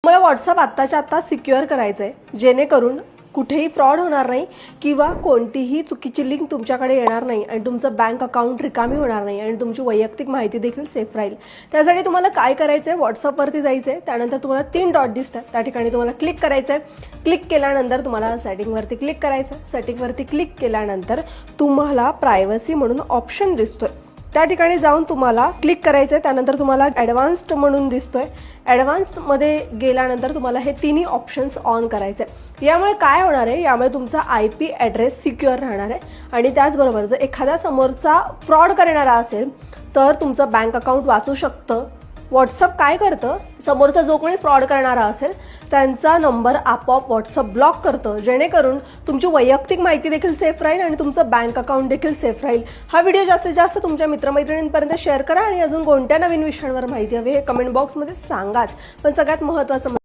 मला व्हॉट्सअप आत्ताच्या आत्ता सिक्युअर करायचं आहे, जेणेकरून कुठेही फ्रॉड होणार नाही किंवा कोणतीही चुकीची लिंक तुमच्याकडे येणार नाही आणि तुमचं बँक अकाउंट रिकामी होणार नाही आणि तुमची वैयक्तिक माहिती देखील सेफ राहील। त्यासाठी तुम्हाला काय करायचं आहे, व्हॉट्सअपवरती जायचं आहे, त्यानंतर तुम्हाला 3 डॉट दिसतात, त्या ठिकाणी तुम्हाला क्लिक करायचं आहे। क्लिक केल्यानंतर तुम्हाला सेटिंगवरती क्लिक करायचं आहे। सेटिंगवरती क्लिक केल्यानंतर तुम्हाला प्रायव्हसी म्हणून ऑप्शन दिसतोय, त्या ठिकाणी जाऊन तुम्हाला क्लिक करायचं आहे। त्यानंतर तुम्हाला ॲडव्हान्स्ड म्हणून दिसतोय, ॲडव्हान्स्डमध्ये गेल्यानंतर तुम्हाला हे तिन्ही ऑप्शन्स ऑन करायचे आहे। यामुळे काय होणार आहे, यामुळे तुमचा IP ॲड्रेस सिक्युअर राहणार आहे आणि त्याचबरोबर जर एखादा समोरचा फ्रॉड करणारा असेल तर तुमचं बँक अकाउंट वाचू शकतं। व्हॉट्सअप काय करतं, समोरचा जो कोणी फ्रॉड करणारा असेल त्यांचा नंबर आपोआप व्हॉट्सअप ब्लॉक करतं, जेणेकरून तुमची वैयक्तिक माहिती देखील सेफ राहील आणि तुमचं बँक अकाउंट देखील सेफ राहील। हा व्हिडिओ जास्तीत जास्त तुमच्या मित्रमैत्रिणींपर्यंत शेअर करा आणि अजून कोणत्या नवीन विषयांवर माहिती हवी हे कमेंट बॉक्समध्ये सांगाच। पण सगळ्यात महत्त्वाचं